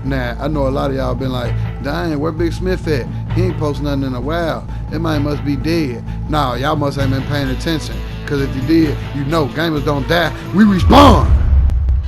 Now, I know a lot of y'all been like, dang, where Big Smith at? He ain't posting nothing in a while. That man must be dead. Nah, y'all must ain't been paying attention. Cause if you did, you know gamers don't die, we respawn.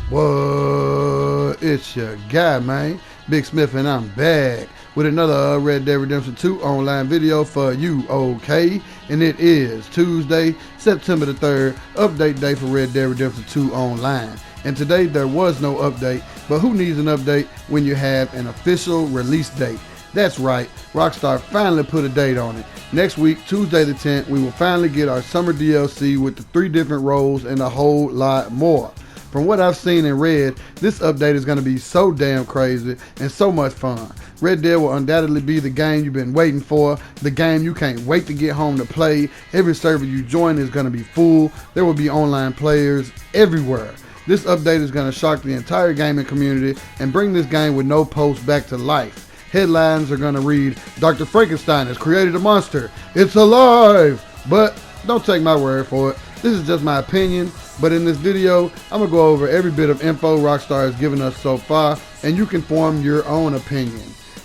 What? It's your guy, man, Big Smith, and I'm back with another Red Dead Redemption 2 online video for you, okay? And it is Tuesday, September the 3rd, update day for Red Dead Redemption 2 online. And today there was no update, but who needs an update when you have an official release date? That's right, Rockstar finally put a date on it. Next week, Tuesday the 10th, we will finally get our summer DLC with the 3 different roles and a whole lot more. From what I've seen and read, this update is going to be so damn crazy and so much fun. Red Dead will undoubtedly be the game you've been waiting for, the game you can't wait to get home to play. Every server you join is going to be full. There will be online players everywhere. This update is going to shock the entire gaming community and bring this game with no post back to life. Headlines are going to read, Dr. Frankenstein has created a monster. It's alive! But don't take my word for it. This is just my opinion. But in this video, I'm going to go over every bit of info Rockstar has given us so far, and you can form your own opinion.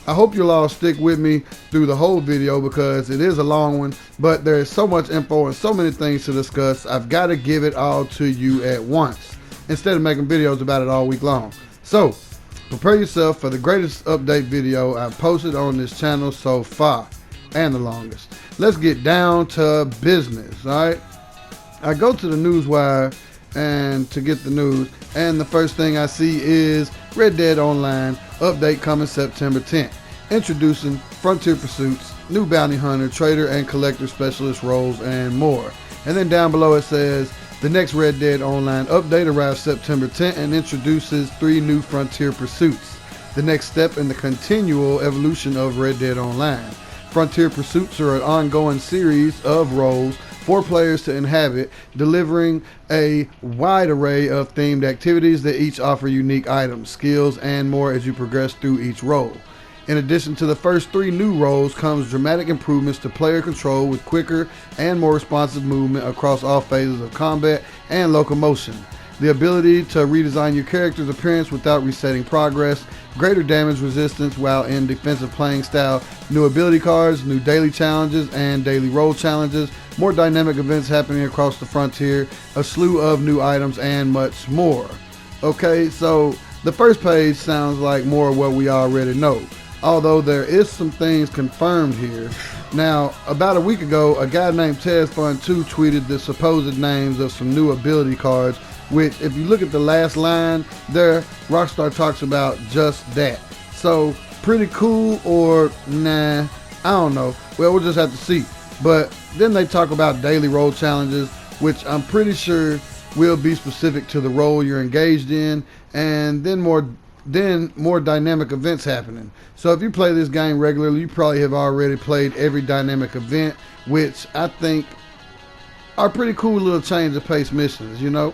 I hope you'll all stick with me through the whole video because it is a long one, but there is so much info and so many things to discuss, I've got to give it all to you at once, instead of making videos about it all week long. So, prepare yourself for the greatest update video I've posted on this channel so far, and the longest. Let's get down to business, alright? I go to the newswire and to get the news, and the first thing I see is Red Dead Online update coming September 10th, introducing Frontier Pursuits, new bounty hunter, trader, and collector specialist roles, and more. And then down below it says the next Red Dead Online update arrives September 10th and introduces 3 new Frontier Pursuits, the next step in the continual evolution of Red Dead Online. Frontier Pursuits are an ongoing series of roles for players to inhabit, delivering a wide array of themed activities that each offer unique items, skills, and more as you progress through each role. In addition to the first 3 new roles comes dramatic improvements to player control with quicker and more responsive movement across all phases of combat and locomotion. The ability to redesign your character's appearance without resetting progress, greater damage resistance while in defensive playing style, new ability cards, new daily challenges and daily role challenges, more dynamic events happening across the frontier, a slew of new items, and much more. Okay, so the first page sounds like more of what we already know, although there is some things confirmed here. Now, about a week ago, a guy named TezFun2 tweeted the supposed names of some new ability cards, which if you look at the last line there, Rockstar talks about just that. So, pretty cool or nah, I don't know. Well, we'll just have to see. But then they talk about daily role challenges, which I'm pretty sure will be specific to the role you're engaged in, and then more dynamic events happening. So if you play this game regularly, you probably have already played every dynamic event, which I think are pretty cool little change of pace missions, you know.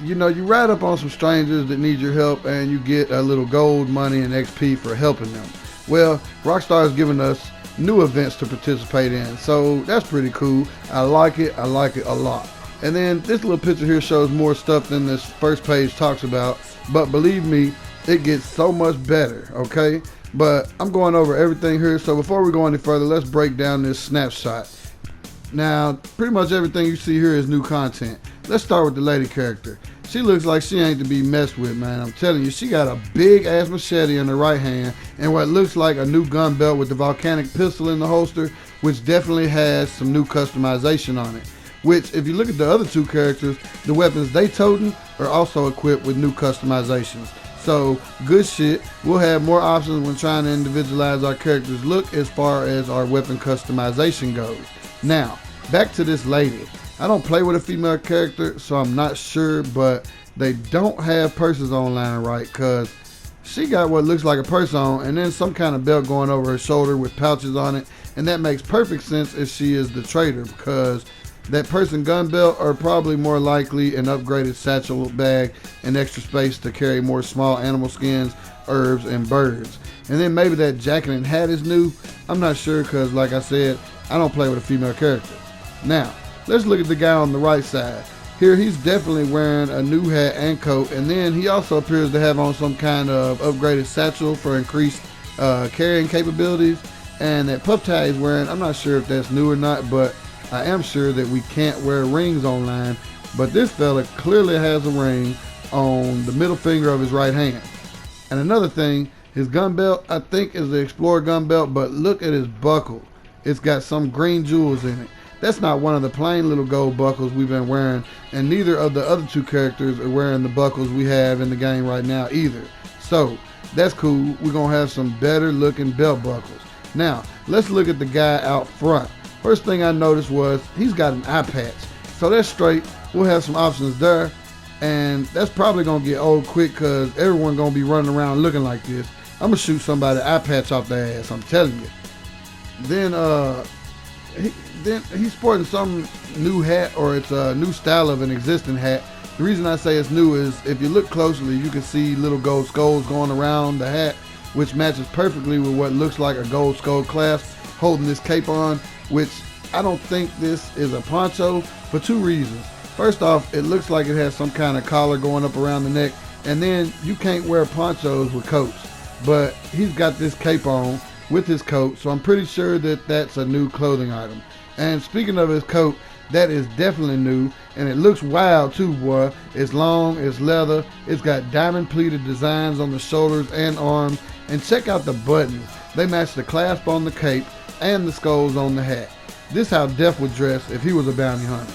You know, you ride up on some strangers that need your help and you get a little gold, money, and XP for helping them. Well, Rockstar has given us new events to participate in, so that's pretty cool. I like it a lot. And then this little picture here shows more stuff than this first page talks about, but believe me, it gets so much better, okay? But I'm going over everything here, so before we go any further, let's break down this snapshot. Now, pretty much everything you see here is new content. Let's start with the lady character. She looks like she ain't to be messed with, man. I'm telling you, she got a big ass machete in her right hand and what looks like a new gun belt with the volcanic pistol in the holster, which definitely has some new customization on it. Which, if you look at the other 2 characters, the weapons they toting are also equipped with new customizations. So, good shit. We'll have more options when trying to individualize our character's look as far as our weapon customization goes. Now, back to this lady. I don't play with a female character, so I'm not sure, but they don't have purses online right, because she got what looks like a purse on and then some kind of belt going over her shoulder with pouches on it, and that makes perfect sense if she is the trader, because that purse and gun belt are probably more likely an upgraded satchel bag and extra space to carry more small animal skins, herbs, and birds. And then maybe that jacket and hat is new. I'm not sure because, like I said, I don't play with a female character. Now, let's look at the guy on the right side. Here he's definitely wearing a new hat and coat, and then he also appears to have on some kind of upgraded satchel for increased carrying capabilities. And that puff tie he's wearing, I'm not sure if that's new or not, but I am sure that we can't wear rings online. But this fella clearly has a ring on the middle finger of his right hand. And another thing, his gun belt, I think, is the Explorer gun belt, but look at his buckle. It's got some green jewels in it. That's not one of the plain little gold buckles we've been wearing, and neither of the other two characters are wearing the buckles we have in the game right now either. So, that's cool. We're going to have some better looking belt buckles. Now, let's look at the guy out front. First thing I noticed was he's got an eye patch. So that's straight. We'll have some options there. And that's probably going to get old quick because everyone's going to be running around looking like this. I'm going to shoot somebody eye patch off their ass, I'm telling you. Then he's sporting some new hat, or it's a new style of an existing hat. The reason I say it's new is if you look closely, you can see little gold skulls going around the hat, which matches perfectly with what looks like a gold skull clasp holding this cape on, which I don't think this is a poncho for two reasons. First off, it looks like it has some kind of collar going up around the neck, and then you can't wear ponchos with coats. But he's got this cape on with his coat, so I'm pretty sure that that's a new clothing item. And speaking of his coat, that is definitely new, and it looks wild too, boy. It's long, it's leather, it's got diamond pleated designs on the shoulders and arms, and check out the buttons. They match the clasp on the cape and the skulls on the hat. This how Def would dress if he was a bounty hunter.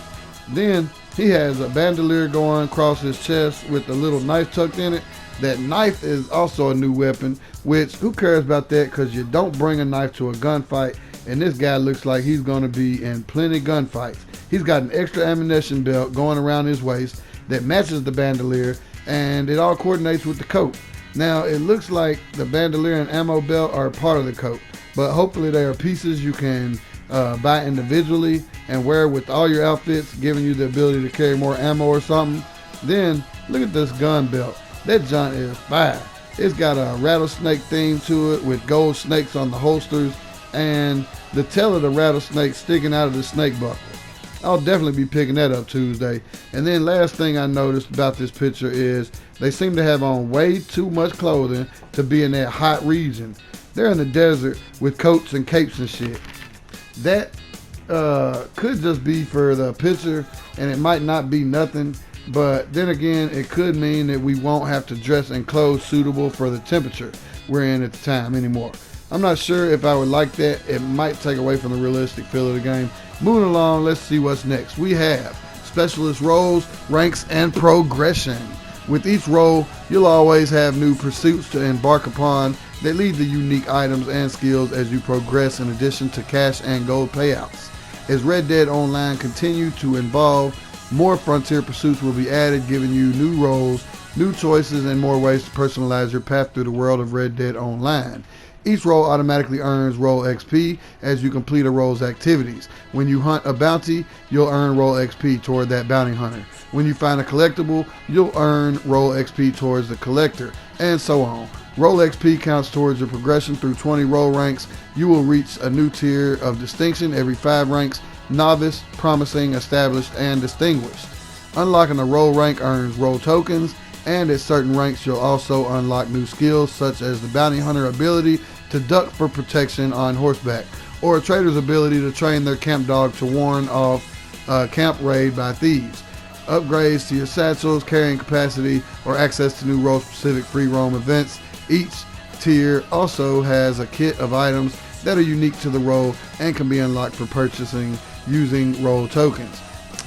Then he has a bandolier going across his chest with a little knife tucked in it. That knife is also a new weapon, which who cares about that, because you don't bring a knife to a gunfight, and this guy looks like he's going to be in plenty gunfights. He's got an extra ammunition belt going around his waist that matches the bandolier, and it all coordinates with the coat. Now it looks like the bandolier and ammo belt are part of the coat, but hopefully they are pieces you can buy individually and wear with all your outfits, giving you the ability to carry more ammo or something. Then look at this gun belt. That junk is fire. It's got a rattlesnake theme to it with gold snakes on the holsters and the tail of the rattlesnake sticking out of the snake buckle. I'll definitely be picking that up Tuesday. And then last thing I noticed about this picture is they seem to have on way too much clothing to be in that hot region. They're in the desert with coats and capes and shit. That could just be for the picture, and it might not be nothing. But then again, it could mean that we won't have to dress in clothes suitable for the temperature we're in at the time anymore. I'm not sure if I would like that. It might take away from the realistic feel of the game. Moving along, let's see what's next. We have specialist roles, ranks, and progression. With each role, you'll always have new pursuits to embark upon that lead to unique items and skills as you progress, in addition to cash and gold payouts. As Red Dead Online continue to evolve, more frontier pursuits will be added, giving you new roles, new choices, and more ways to personalize your path through the world of Red Dead Online. Each role automatically earns role XP as you complete a role's activities. When you hunt a bounty, you'll earn role XP toward that bounty hunter. When you find a collectible, you'll earn role XP towards the collector, and so on. Role XP counts towards your progression through 20 role ranks. You will reach a new tier of distinction every 5 ranks: novice, promising, established, and distinguished. Unlocking a role rank earns role tokens, and at certain ranks you'll also unlock new skills such as the bounty hunter ability to duck for protection on horseback, or a trader's ability to train their camp dog to warn off a camp raid by thieves. Upgrades to your satchels, carrying capacity, or access to new role-specific free roam events. Each tier also has a kit of items that are unique to the role and can be unlocked for purchasing using role tokens.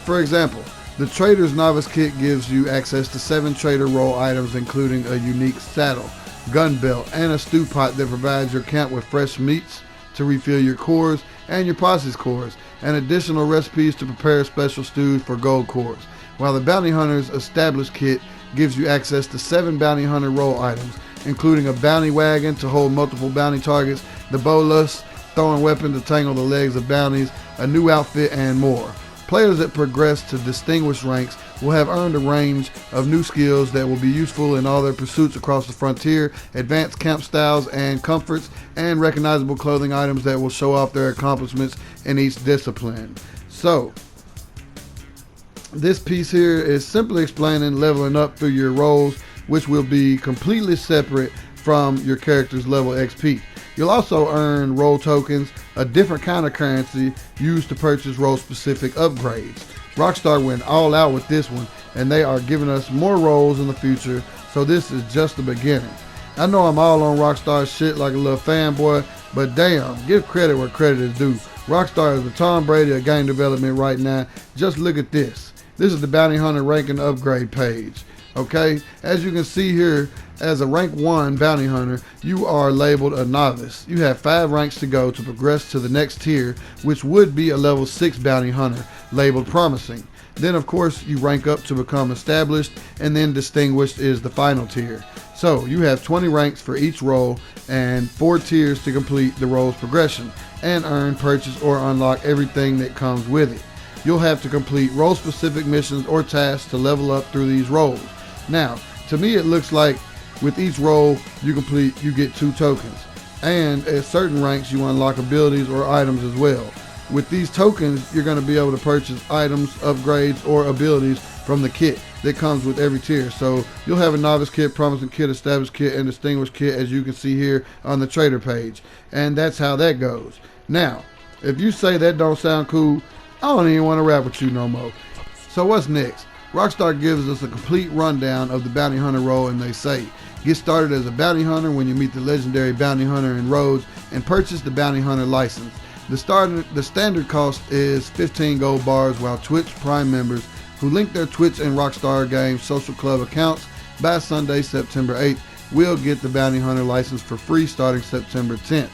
For example, the Trader's Novice Kit gives you access to 7 Trader role items, including a unique saddle, gun belt, and a stew pot that provides your camp with fresh meats to refill your cores and your posse's cores, and additional recipes to prepare special stews for gold cores. While the Bounty Hunter's Established Kit gives you access to 7 Bounty Hunter role items, including a bounty wagon to hold multiple bounty targets, the bolus, throwing weapon to tangle the legs of bounties, a new outfit, and more. Players that progress to distinguished ranks will have earned a range of new skills that will be useful in all their pursuits across the frontier, advanced camp styles and comforts, and recognizable clothing items that will show off their accomplishments in each discipline. So, This piece here is simply explaining leveling up through your roles, which will be completely separate from your character's level XP. You'll also earn role tokens, a different kind of currency used to purchase role-specific upgrades. Rockstar went all out with this one, and they are giving us more roles in the future, so this is just the beginning. I know I'm all on Rockstar shit like a little fanboy, but damn, give credit where credit is due. Rockstar is the Tom Brady of game development right now. Just look at this. This is the Bounty Hunter ranking upgrade page. Okay, as you can see here, as a rank 1 bounty hunter, you are labeled a novice. You have 5 ranks to go to progress to the next tier, which would be a level 6 bounty hunter, labeled promising. Then of course you rank up to become established, and then distinguished is the final tier. So you have 20 ranks for each role and 4 tiers to complete the role's progression and earn, purchase, or unlock everything that comes with it. You'll have to complete role-specific missions or tasks to level up through these roles. Now, to me it looks like with each role you complete, you get 2 tokens. And at certain ranks you unlock abilities or items as well. With these tokens, you're going to be able to purchase items, upgrades, or abilities from the kit that comes with every tier. So you'll have a novice kit, promising kit, established kit, and distinguished kit, as you can see here on the Traitor page. And that's how that goes. Now, if you say that don't sound cool, I don't even want to rap with you no more. So what's next? Rockstar gives us a complete rundown of the bounty hunter role, and they say, get started as a bounty hunter when you meet the legendary bounty hunter in Rhodes and purchase the bounty hunter license. The standard cost is 15 gold bars, while Twitch Prime members who link their Twitch and Rockstar Games social club accounts by Sunday, September 8th will get the bounty hunter license for free starting September 10th.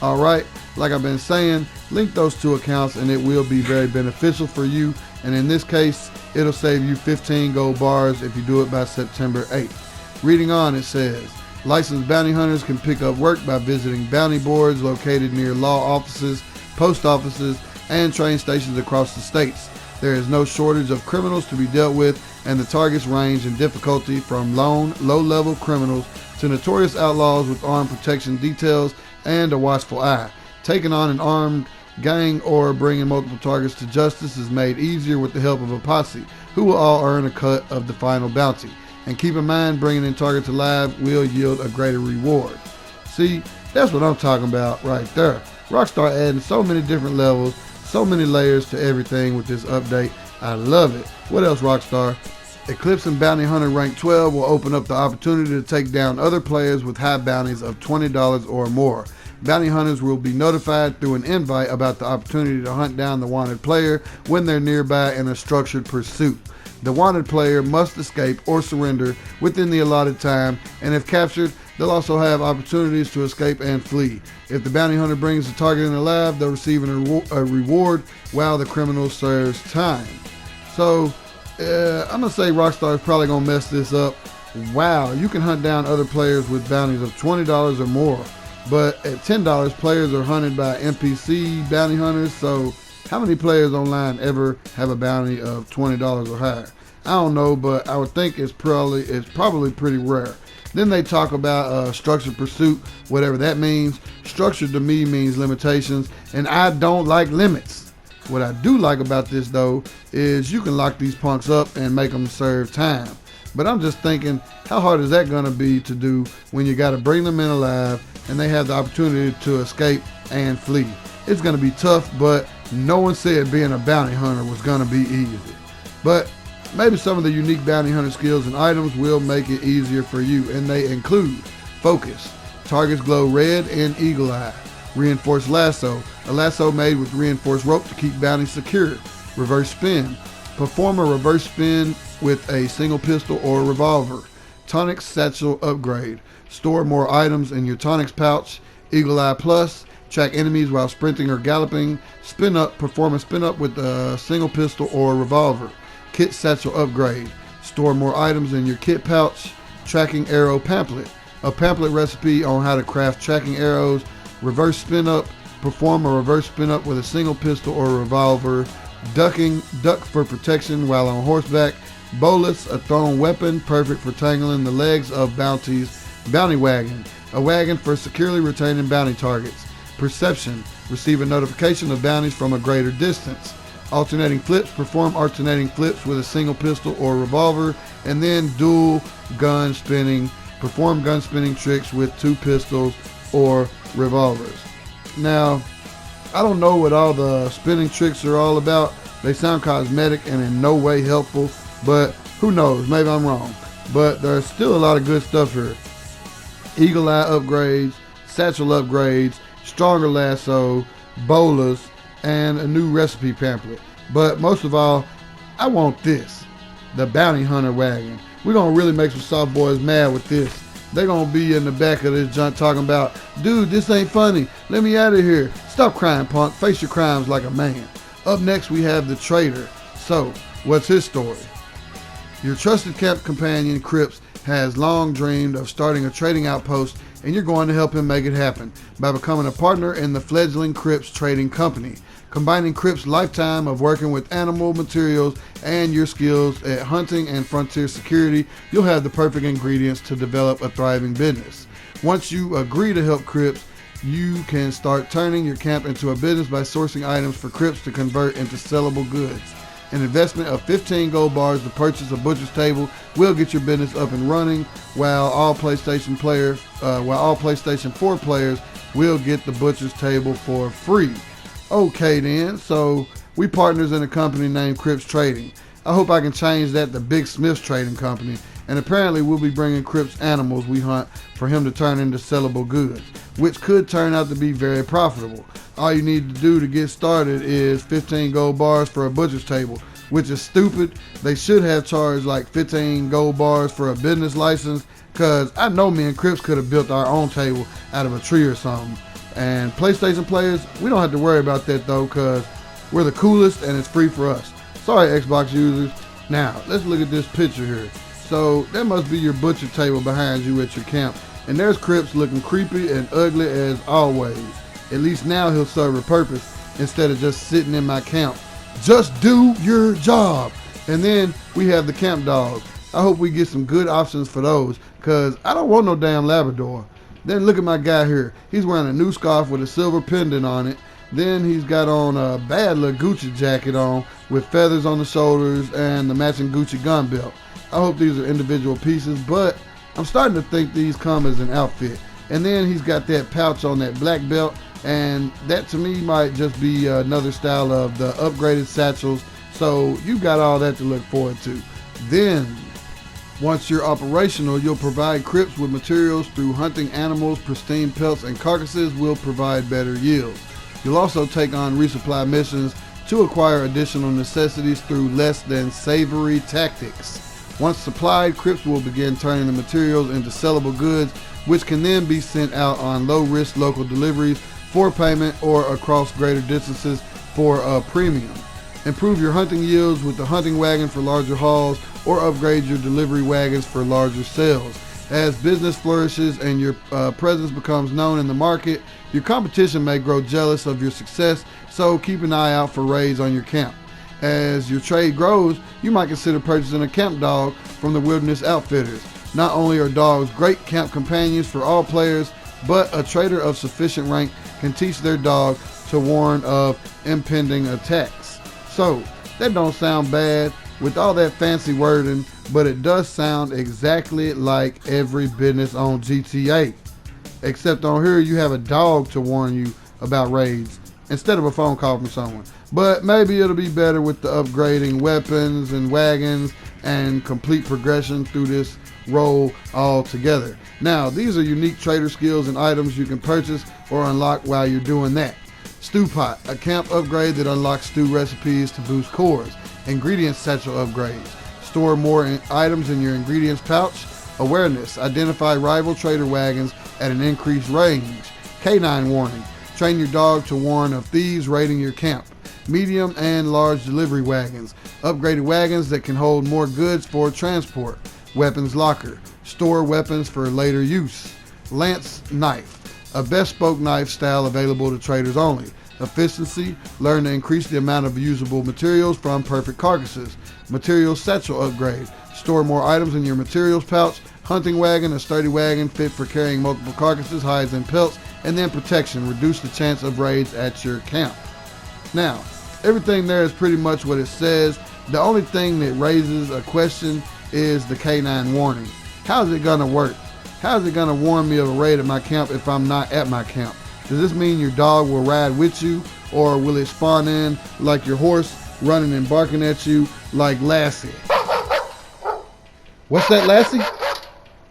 Alright, like I've been saying, link those 2 accounts and it will be very beneficial for you, and in this case it'll save you 15 gold bars if you do it by September 8th. Reading on, it says, licensed bounty hunters can pick up work by visiting bounty boards located near law offices, post offices, and train stations across the states. There is no shortage of criminals to be dealt with, and the targets range in difficulty from lone, low-level criminals to notorious outlaws with armed protection details and a watchful eye. Taking on an armed gang or bringing multiple targets to justice is made easier with the help of a posse, who will all earn a cut of the final bounty. And keep in mind, bringing in targets alive will yield a greater reward. See, that's what I'm talking about right there. Rockstar adding so many different levels, so many layers to everything with this update. I love it. What else, Rockstar? Eclipse and Bounty Hunter rank 12 will open up the opportunity to take down other players with high bounties of $20 or more. Bounty hunters will be notified through an invite about the opportunity to hunt down the wanted player when they're nearby in a structured pursuit. The wanted player must escape or surrender within the allotted time, and if captured, they'll also have opportunities to escape and flee. If the bounty hunter brings the target in alive, they'll receive a reward while the criminal serves time. So, I'm going to say Rockstar is probably going to mess this up. Wow, you can hunt down other players with bounties of $20 or more. But at $10, players are hunted by NPC bounty hunters. So, how many players online ever have a bounty of $20 or higher? I don't know, but I would think it's probably pretty rare. Then they talk about structured pursuit, whatever that means. Structured to me means limitations, and I don't like limits. What I do like about this though is you can lock these punks up and make them serve time. But I'm just thinking, how hard is that going to be to do when you got to bring them in alive and they have the opportunity to escape and flee? It's going to be tough, but no one said being a bounty hunter was going to be easy. But maybe some of the unique bounty hunter skills and items will make it easier for you, and they include focus, targets glow red, and eagle eye. Reinforced lasso, a lasso made with reinforced rope to keep bounties secure. Reverse spin, perform a reverse spin with a single pistol or revolver. Tonics satchel upgrade, store more items in your tonics pouch. Eagle eye plus, track enemies while sprinting or galloping. Spin up, perform a spin up with a single pistol or revolver. Kit satchel upgrade, store more items in your kit pouch. Tracking arrow pamphlet, a pamphlet recipe on how to craft tracking arrows. Reverse spin up, perform a reverse spin up with a single pistol or revolver. Duck for protection while on horseback. Bolus, a thrown weapon, perfect for tangling the legs of bounties. Bounty wagon, a wagon for securely retaining bounty targets. Perception, receive a notification of bounties from a greater distance. Alternating flips, perform alternating flips with a single pistol or revolver, and then dual gun spinning, perform gun spinning tricks with 2 pistols or revolvers. Now, I don't know what all the spinning tricks are all about. They sound cosmetic and in no way helpful, but who knows, maybe I'm wrong. But there's still a lot of good stuff here. Eagle eye upgrades, satchel upgrades, stronger lasso, bolas, and a new recipe pamphlet. But most of all, I want this, the bounty hunter wagon. We're gonna really make some soft boys mad with this. They're gonna be in the back of this junk talking about, dude, this ain't funny, let me out of here. Stop crying, punk, face your crimes like a man. Up next we have the Traitor. So, what's his story? Your trusted camp companion, Cripps, has long dreamed of starting a trading outpost, and you're going to help him make it happen by becoming a partner in the fledgling Cripps Trading Company. Combining Cripps' lifetime of working with animal materials and your skills at hunting and frontier security, you'll have the perfect ingredients to develop a thriving business. Once you agree to help Cripps, you can start turning your camp into a business by sourcing items for Cripps to convert into sellable goods. An investment of 15 gold bars to purchase a butcher's table will get your business up and running, while all PlayStation 4 players will get the butcher's table for free. Okay then, so we partners in a company named Cripps Trading. I hope I can change that to Big Smith's Trading Company, and apparently we'll be bringing Cripps animals we hunt for him to turn into sellable goods, which could turn out to be very profitable. All you need to do to get started is 15 gold bars for a butcher's table, which is stupid. They should have charged like 15 gold bars for a business license, cause I know me and Cripps could have built our own table out of a tree or something. And PlayStation players, we don't have to worry about that though, cause we're the coolest and it's free for us. Sorry Xbox users. Now, let's look at this picture here. So, that must be your butcher table behind you at your camp. And there's Cripps looking creepy and ugly as always. At least now he'll serve a purpose instead of just sitting in my camp. Just do your job. And then we have the camp dogs. I hope we get some good options for those, cause I don't want no damn Labrador. Then look at my guy here. He's wearing a new scarf with a silver pendant on it. Then he's got on a bad little Gucci jacket on with feathers on the shoulders and the matching Gucci gun belt. I hope these are individual pieces, but I'm starting to think these come as an outfit. And then he's got that pouch on that black belt, and that to me might just be another style of the upgraded satchels. So you've got all that to look forward to. Then, once you're operational, you'll provide Cripps with materials through hunting animals. Pristine pelts and carcasses will provide better yields. You'll also take on resupply missions to acquire additional necessities through less than savory tactics. Once supplied, Cripps will begin turning the materials into sellable goods, which can then be sent out on low-risk local deliveries for payment or across greater distances for a premium. Improve your hunting yields with the hunting wagon for larger hauls, or upgrade your delivery wagons for larger sales. As business flourishes and your presence becomes known in the market, your competition may grow jealous of your success, so keep an eye out for raids on your camp. As your trade grows, you might consider purchasing a camp dog from the Wilderness Outfitters. Not only are dogs great camp companions for all players, but a trader of sufficient rank can teach their dog to warn of impending attacks. So, that don't sound bad with all that fancy wording, but it does sound exactly like every business on GTA. Except on here you have a dog to warn you about raids instead of a phone call from someone. But maybe it'll be better with the upgrading weapons and wagons and complete progression through this role all together. Now, these are unique trader skills and items you can purchase or unlock while you're doing that. Stew Pot, a camp upgrade that unlocks stew recipes to boost cores. Ingredients satchel upgrades. Store more items in your ingredients pouch. Awareness, identify rival trader wagons at an increased range. Canine warning, train your dog to warn of thieves raiding your camp. Medium and large delivery wagons. Upgraded wagons that can hold more goods for transport. Weapons locker. Store weapons for later use. Lance knife. A bespoke knife style available to traders only. Efficiency. Learn to increase the amount of usable materials from perfect carcasses. Materials satchel upgrade. Store more items in your materials pouch. Hunting wagon, a sturdy wagon fit for carrying multiple carcasses, hides, and pelts. And then protection. Reduce the chance of raids at your camp. Now, Everything there is pretty much what it says. The only thing that raises a question is the K9 warning. How is it going to work? How is it going to warn me of a raid at my camp if I'm not at my camp? Does this mean your dog will ride with you, or will it spawn in like your horse, running and barking at you like Lassie? What's that, Lassie?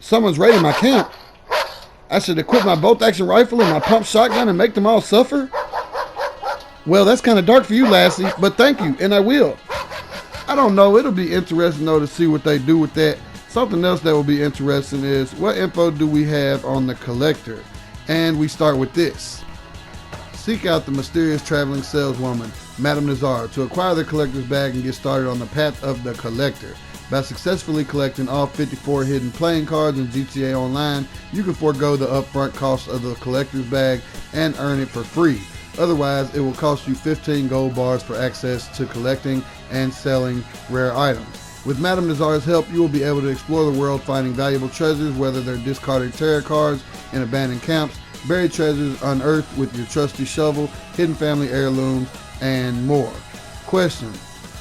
Someone's raiding my camp. I should equip my bolt-action rifle and my pump shotgun and make them all suffer? Well, that's kind of dark for you, Lassie, but thank you, and I will. I don't know. It'll be interesting, though, to see what they do with that. Something else that will be interesting is what info do we have on the collector? And we start with this. Seek out the mysterious traveling saleswoman, Madame Nazar, to acquire the collector's bag and get started on the path of the collector. By successfully collecting all 54 hidden playing cards in GTA Online, you can forego the upfront cost of the collector's bag and earn it for free. Otherwise, it will cost you 15 gold bars for access to collecting and selling rare items. With Madame Nazar's help, you will be able to explore the world finding valuable treasures, whether they're discarded tarot cards in abandoned camps, buried treasures unearthed with your trusty shovel, hidden family heirlooms, and more. Question: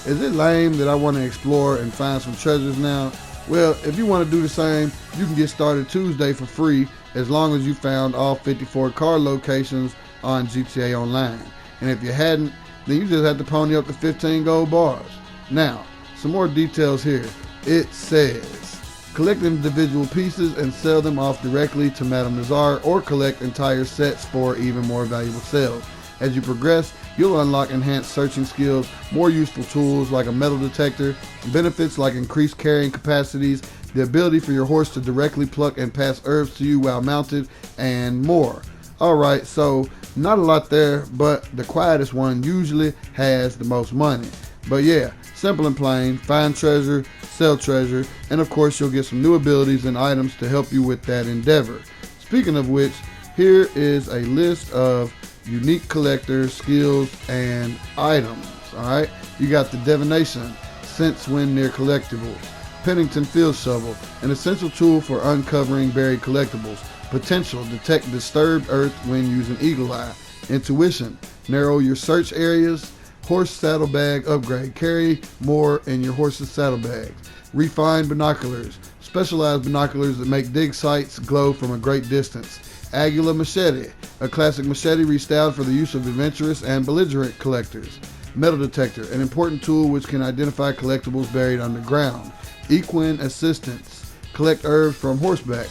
is it lame that I want to explore and find some treasures now? Well, if you want to do the same, you can get started Tuesday for free as long as you found all 54 card locations on GTA Online. And if you hadn't, then you just have to pony up the 15 gold bars. Now, some more details here. It says, collect individual pieces and sell them off directly to Madame Nazar, or collect entire sets for even more valuable sales. As you progress, you'll unlock enhanced searching skills, more useful tools like a metal detector, benefits like increased carrying capacities, the ability for your horse to directly pluck and pass herbs to you while mounted, and more. Alright, so not a lot there, but the quietest one usually has the most money. But yeah, simple and plain, find treasure, sell treasure, and of course you'll get some new abilities and items to help you with that endeavor. Speaking of which, here is a list of unique collector skills and items. Alright, you got the divination, sense when near collectibles. Pennington field shovel, an essential tool for uncovering buried collectibles. Potential, detect disturbed earth when using eagle eye. Intuition, narrow your search areas. Horse saddlebag upgrade, carry more in your horse's saddlebags. Refined binoculars, specialized binoculars that make dig sites glow from a great distance. Aguila machete, a classic machete restyled for the use of adventurous and belligerent collectors. Metal detector, an important tool which can identify collectibles buried underground. Equine assistance, collect herbs from horseback.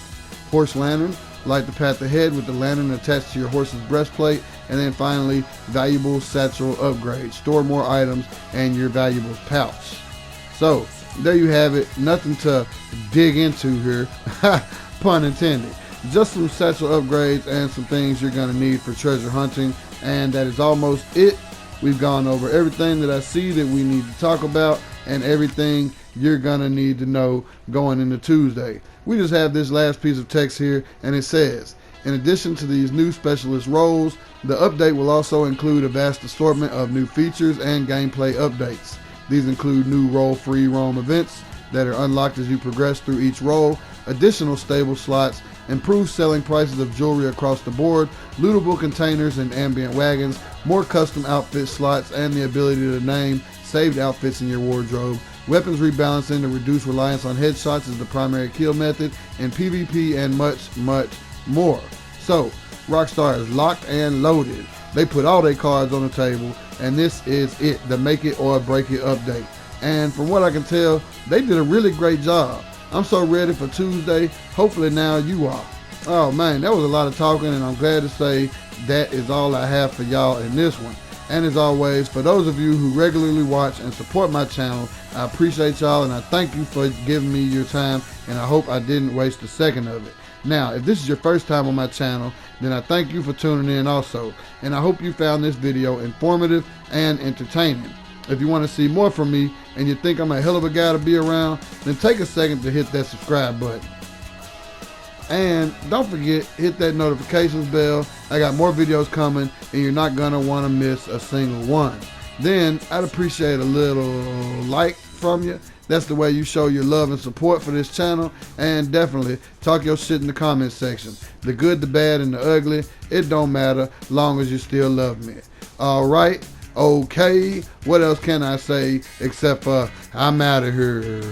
Horse lantern, light the path ahead with the lantern attached to your horse's breastplate. And then finally, valuable satchel upgrade, store more items and your valuables pouch. So there you have it, nothing to dig into here, pun intended. Just some satchel upgrades and some things you're going to need for treasure hunting, and that is almost it. We've gone over everything that I see that we need to talk about and everything you're going to need to know going into Tuesday. We just have this last piece of text here, and it says, in addition to these new specialist roles, the update will also include a vast assortment of new features and gameplay updates. These include new role free roam events that are unlocked as you progress through each role, additional stable slots, improved selling prices of jewelry across the board, lootable containers and ambient wagons, more custom outfit slots, and the ability to name saved outfits in your wardrobe. Weapons rebalancing to reduce reliance on headshots as the primary kill method, and PvP, and much, much more. So, Rockstar is locked and loaded. They put all their cards on the table, and this is it, the make it or break it update. And from what I can tell, they did a really great job. I'm so ready for Tuesday. Hopefully now you are. Oh man, that was a lot of talking, and I'm glad to say that is all I have for y'all in this one. And as always, for those of you who regularly watch and support my channel, I appreciate y'all, and I thank you for giving me your time, and I hope I didn't waste a second of it. Now, if this is your first time on my channel, then I thank you for tuning in also, and I hope you found this video informative and entertaining. If you want to see more from me and you think I'm a hell of a guy to be around, then take a second to hit that subscribe button. And don't forget, hit that notifications bell. I got more videos coming, and you're not going to want to miss a single one. Then I'd appreciate a little like from you. That's the way you show your love and support for this channel. And definitely talk your shit in the comment section. The good, the bad, and the ugly, it don't matter long as you still love me. Alright, Okay, what else can I say except I'm out of here.